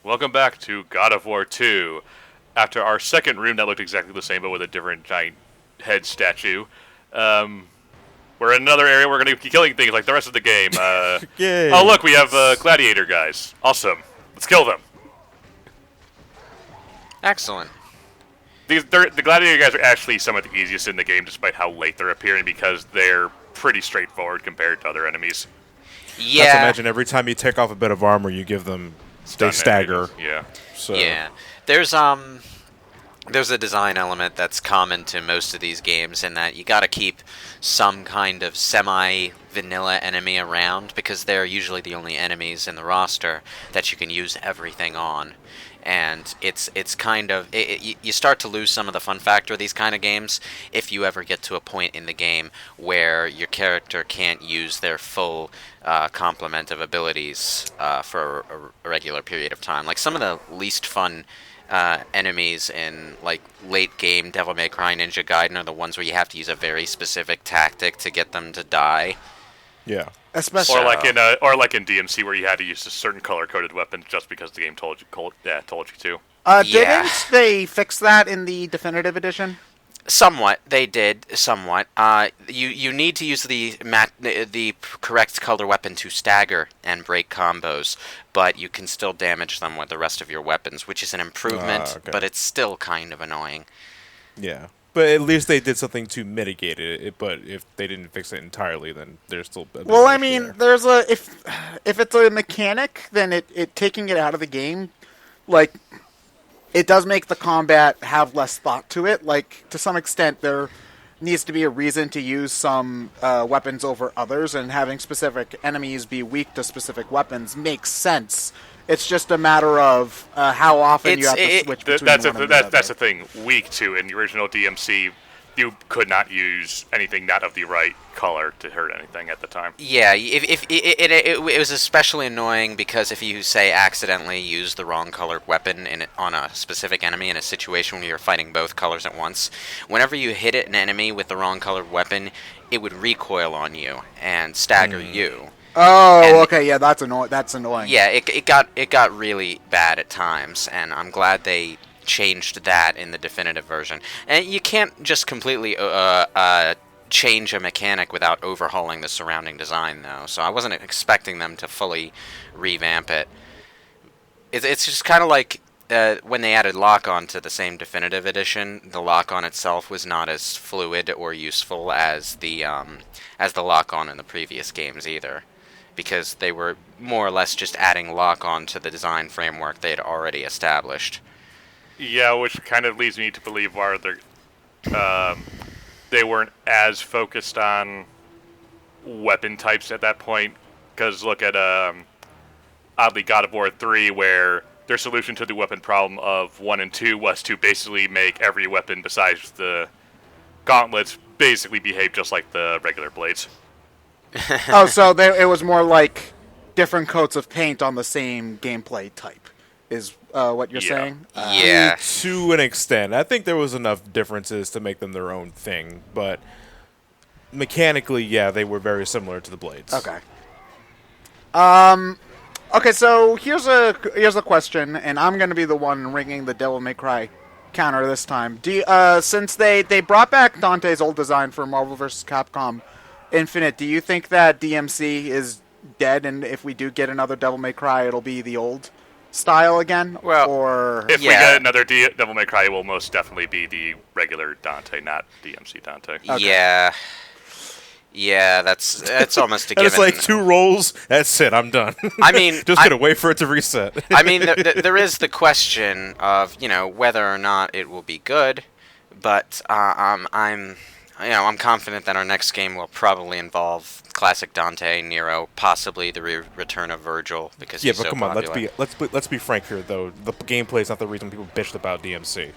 Welcome back to God of War 2. After our second room that looked exactly the same but with a different giant head statue, um, we're in another area. We're going to be killing things like the rest of the game. Oh, Yay! look, we have gladiator guys. Awesome. Let's kill them. Excellent. The gladiator guys are actually some of the easiest in the game, despite how late they're appearing, because they're pretty straightforward compared to other enemies. Not to Yeah, mention, every time you take off a bit of armor, you give them they Stun stagger. enemies. Yeah. So yeah. There's a design element that's common to most of these games in that you got to keep some kind of semi-vanilla enemy around because they're usually the only enemies in the roster that you can use everything on. And it's kind of you start to lose some of the fun factor of these kind of games if you ever get to a point in the game where your character can't use their full complement of abilities for a regular period of time. Like some of the least fun enemies in like late game Devil May Cry Ninja Gaiden are the ones where you have to use a very specific tactic to get them to die. yeah. Especially, Or like in DMC, where you had to use a certain color-coded weapon just because the game told you to. Yeah. didn't they fix that in the definitive edition? Somewhat, they did. Somewhat. You need to use the correct color weapon to stagger and break combos, but you can still damage them with the rest of your weapons, which is an improvement, Okay. but it's still kind of annoying. Yeah. But at least they did something to mitigate it. But if they didn't fix it entirely, then there's still. Well, I an issue mean, there. there's a if it's a mechanic, then it taking it out of the game, like it does make the combat have less thought to it. Like to some extent, there needs to be a reason to use some weapons over others, and having specific enemies be weak to specific weapons makes sense. It's just a matter of how often you have to switch between That's one and the other. that's the thing. Weak to in the original DMC, you could not use anything not of the right color to hurt anything at the time. Yeah, if it was especially annoying because if you say accidentally use the wrong colored weapon on a specific enemy in a situation where you're fighting both colors at once, whenever you hit an enemy with the wrong colored weapon, it would recoil on you and stagger you. Oh, And- okay, yeah, that's annoying. That's annoying. Yeah, it got really bad at times, and I'm glad they changed that in the definitive version. And you can't just completely change a mechanic without overhauling the surrounding design, though. So I wasn't expecting them to fully revamp it. It's just kind of like when they added lock-on to the same definitive edition. The lock-on itself was not as fluid or useful as the lock-on in the previous games either, because they were more or less just adding lock-on to the design framework they had already established. Yeah, which kind of leads me to believe why they weren't as focused on weapon types at that point. Because look at oddly God of War 3, where their solution to the weapon problem of 1 and 2 was to basically make every weapon besides the gauntlets basically behave just like the regular blades. Oh, so it was more like different coats of paint on the same gameplay type, is what you're Yeah. saying? Yeah. To an extent, I think there was enough differences to make them their own thing. But mechanically, yeah, they were very similar to the blades. Okay. Okay, so here's a question, and I'm going to be the one ringing the Devil May Cry counter this time. Since they brought back Dante's old design for Marvel vs. Capcom Infinite, do you think that DMC is dead, and if we do get another Devil May Cry, it'll be the old style again? Well, or If we Yeah. get another Devil May Cry, it will most definitely be the regular Dante, not DMC Dante. Yeah. Yeah, that's almost a And given. it's like 2 rolls. That's it. I'm done. I mean, just gonna wait for it to reset. I mean, there is the question of whether or not it will be good, but I'm confident that our next game will probably involve classic Dante, Nero, possibly the return of Virgil because Yeah, he's but so come on, popular. let's be frank here though. The gameplay is not the reason people bitched about DMC.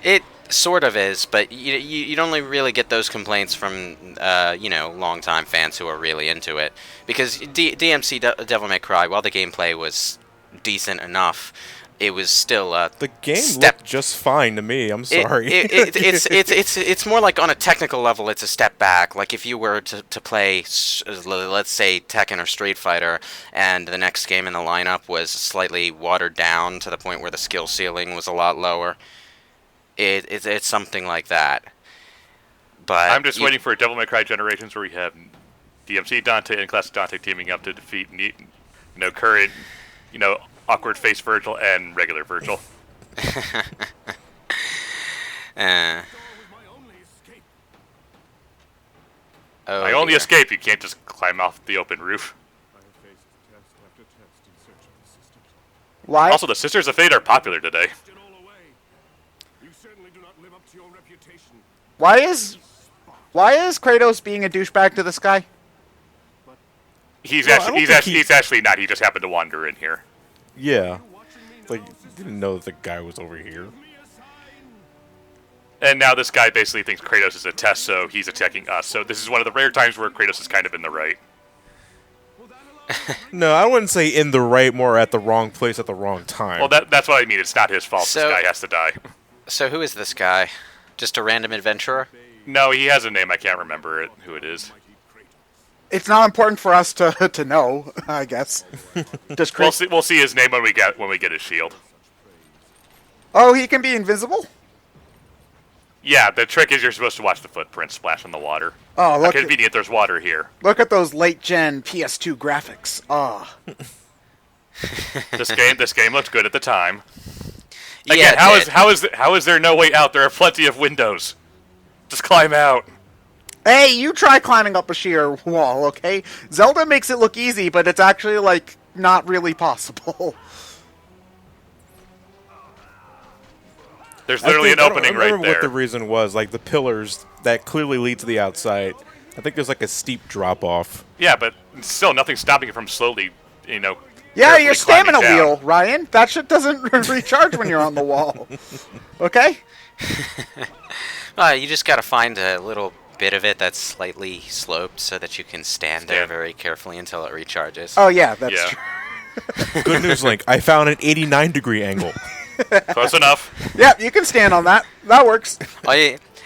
It sort of is, but you'd only really get those complaints from longtime fans who are really into it, because DMC Devil May Cry, while the gameplay was decent enough, it was still a The game step. looked just fine to me. I'm sorry. It's more like on a technical level, it's a step back. Like if you were to play, let's say Tekken or Street Fighter, and the next game in the lineup was slightly watered down to the point where the skill ceiling was a lot lower. It's something like that. But I'm just waiting for Devil May Cry Generations where we have DMC Dante and Classic Dante teaming up to defeat, current, awkward face Virgil and regular Virgil. Oh, My only dear. escape, you can't just climb off the open roof. Why? Also, the Sisters of Fate are popular today. Why is Kratos being a douchebag to this guy? He's Well, I don't think he's actually not. He just happened to wander in here. Yeah. Like, didn't know that the guy was over here. And now this guy basically thinks Kratos is a test, so he's attacking us. So this is one of the rare times where Kratos is kind of in the right. No, I wouldn't say in the right, more at the wrong place at the wrong time. Well, that's what I mean. It's not his fault. So- This guy has to die. So who is this guy? Just a random adventurer? No, he has a name. I can't remember who it is. It's not important for us to know, I guess. Just We'll see his name when we get his shield. Oh, he can be invisible? Yeah, the trick is you're supposed to watch the footprints splash in the water. Oh, How look at, convenient there's water here. look at those late-gen PS2 graphics. Ah. This game looked good at the time. Yeah, Again, it did. how is there no way out? There are plenty of windows. Just climb out. Hey, you try climbing up a sheer wall, okay? Zelda makes it look easy, but it's actually, like, not really possible. There's literally an opening I don't remember right what the there. reason was. Like, the pillars that clearly lead to the outside. I think there's, like, a steep drop-off. Yeah, but still nothing stopping it from slowly, Yeah, carefully your climbing stamina down. wheel, Ryan. That shit doesn't recharge when you're on the wall. Okay? You just gotta find a little bit of it that's slightly sloped so that you can stand there very carefully until it recharges. Oh, yeah, that's Yeah. true. Good news, Link. I found an 89-degree angle. Close enough. Yep, you can stand on that. That works.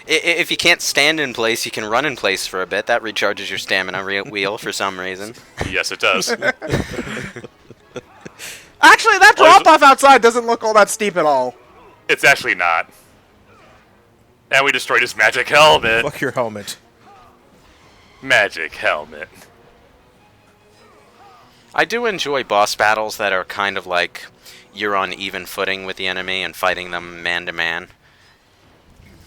If you can't stand in place, you can run in place for a bit. That recharges your stamina wheel for some reason. Yes, it does. Actually, that drop-off outside doesn't look all that steep at all. It's actually not. And we destroyed his magic helmet. Fuck your helmet. Magic helmet. I do enjoy boss battles that are kind of like you're on even footing with the enemy and fighting them man-to-man.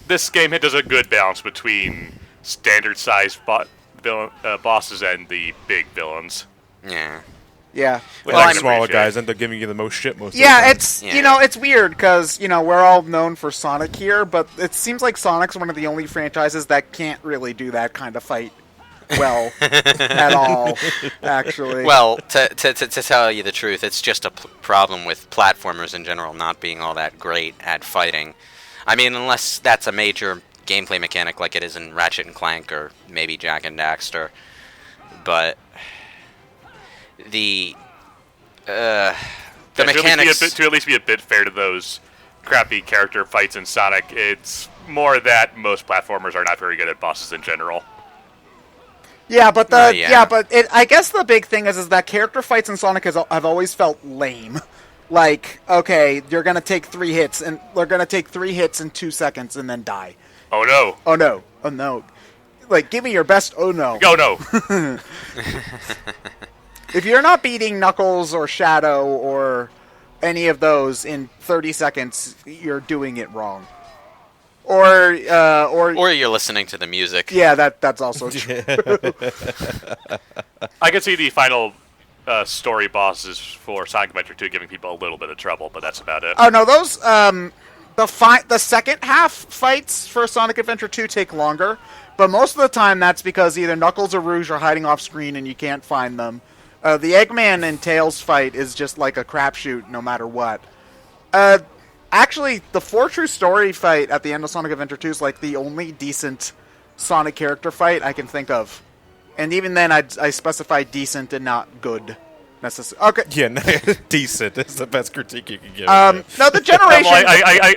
This game does a good balance between standard-sized bosses and the big villains. Yeah. Yeah. Which Well, I I'm can Smaller appreciate. guys end up giving you the most shit most of the Yeah, time. it's, Yeah. it's weird, because, we're all known for Sonic here, but it seems like Sonic's one of the only franchises that can't really do that kind of fight well at all, actually. Well, to tell you the truth, it's just a problem with platformers in general not being all that great at fighting. I mean, unless that's a major gameplay mechanic like it is in Ratchet and Clank or maybe Jak and Daxter. But the mechanics... To at least be a bit fair to those crappy character fights in Sonic, it's more that most platformers are not very good at bosses in general. Yeah, but yeah. I guess the big thing is that character fights in Sonic have always felt lame. Like, okay, you're gonna take 3 hits, and they're gonna take 3 hits in 2 seconds and then die. Oh no. Oh no, oh no. Like, give me your best. Oh no. Oh no. If you're not beating Knuckles or Shadow or any of those in 30 seconds, you're doing it wrong. Or you're listening to the music. yeah, that's also true. I can see the final story bosses for Sonic Adventure 2 giving people a little bit of trouble, but that's about it. Oh no, those the second half fights for Sonic Adventure 2 take longer, but most of the time that's because either Knuckles or Rouge are hiding off screen and you can't find them. The Eggman and Tails fight is just like a crapshoot no matter what. Actually, the 4 True Story fight at the end of Sonic Adventure 2 is like the only decent Sonic character fight I can think of. And even then, I specify decent and not good. Okay. Yeah, decent. That's the best critique you can give. No, the generation. Well,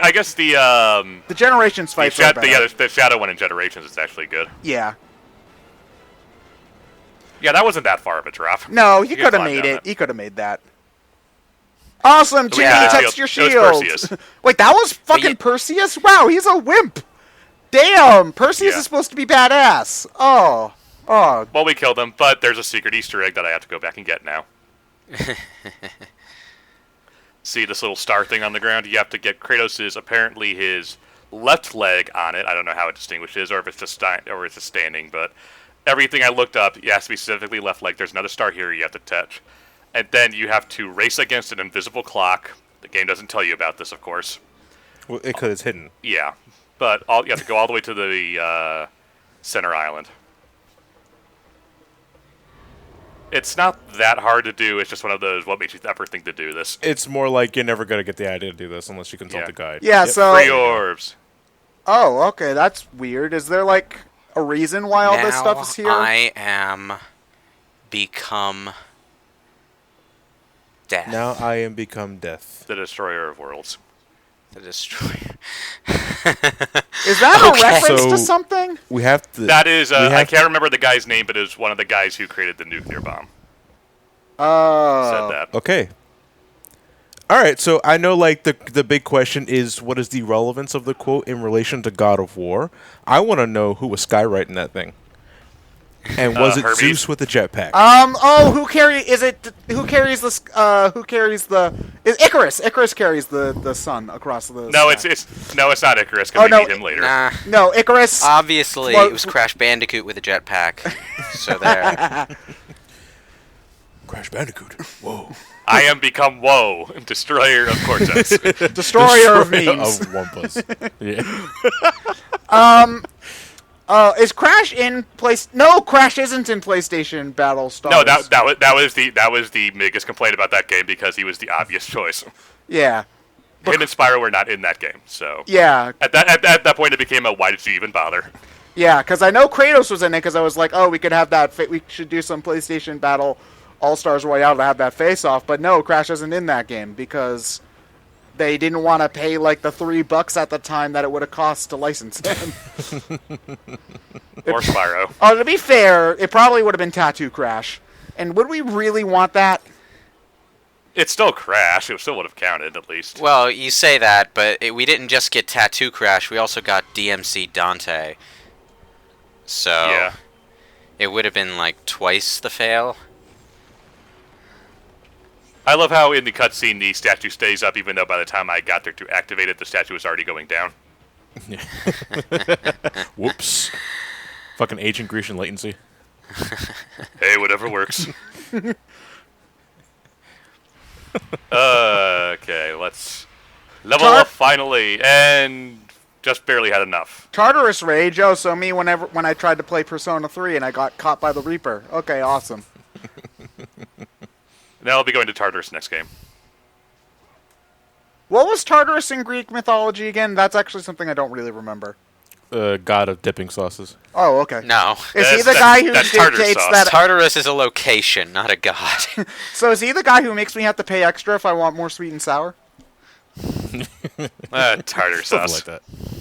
I guess the generations fights are better. the Shadow one in Generations is actually good. Yeah. Yeah, that wasn't that far of a drop. No, he You could have climb made down it. that. He could have made that. Awesome, Jimmy, Yeah. text your It was shield. Perseus. Wait, that was fucking Perseus? Wow, he's a wimp. Damn, Perseus Yeah. is supposed to be badass. Oh. Well, we killed him, but there's a secret Easter egg that I have to go back and get now. See this little star thing on the ground? You have to get Kratos' apparently his left leg on it. I don't know how it distinguishes, or if it's just standing, but everything I looked up, it has to be specifically left leg. There's another star here you have to touch. And then you have to race against an invisible clock. The game doesn't tell you about this, of course. Well, because it's hidden. Yeah, but you have to go all the way to the center island. It's not that hard to do. It's just one of those, what makes you ever think to do this? It's more like you're never going to get the idea to do this unless you consult the guide. Yeah, Yep. so... Free orbs. Oh, okay, that's weird. Is there, like, a reason why all this stuff is here? I am become death. Now I am become death. The Destroyer of Worlds. The destroyer. Is that a reference So- to something? We have to. That is, we I have- can't remember the guy's name, but it was one of the guys who created the nuclear bomb. Oh. Said that. Okay. All right, so I know like the big question is what is the relevance of the quote in relation to God of War? I want to know who was skywriting that thing. And was it Hermes. Zeus with a jetpack? Who carries is Icarus. Icarus carries the sun across the No, sky. it's not Icarus, because Oh, no, we meet him later. Nah. No, Icarus. Obviously, Well- it was Crash Bandicoot with a jetpack. So there. Crash Bandicoot. Whoa. I am become Woah, Destroyer of Cortex. Destroyer of memes. Of Wumpus. Yeah. Is Crash in place? No, Crash isn't in PlayStation Battle Stars. No, that was the biggest complaint about that game, because he was the obvious choice. Yeah. Him and Spyro were not in that game, so Yeah. at that point it became a why did you even bother? Yeah, because I know Kratos was in it, because I was like, oh, we could have that. We should do some PlayStation Battle All-Stars Royale to have that face-off. But no, Crash isn't in that game, because they didn't want to pay, like, the $3 at the time that it would have cost to license him. Or Spyro. Oh, to be fair, it probably would have been Tattoo Crash. And would we really want that? It's still Crash. It still would have counted, at least. Well, you say that, but we didn't just get Tattoo Crash. We also got DMC Dante. So Yeah. it would have been like twice the fail. I love how in the cutscene the statue stays up, even though by the time I got there to activate it, the statue was already going down. Whoops. Fucking ancient Grecian latency. Hey, whatever works. Okay, let's level up finally, and just barely had enough. Tartarus Rage. Oh, so me when I tried to play Persona 3 and I got caught by the Reaper. Okay, awesome. Now I'll be going to Tartarus next game. What was Tartarus in Greek mythology again? That's actually something I don't really remember. God of dipping sauces. Oh, okay. No. Is he That's- the guy who that's tartar dictates sauce. that? Tartarus is a location, not a god. So is he the guy who makes me have to pay extra if I want more sweet and sour? Tartar Something sauce. like that.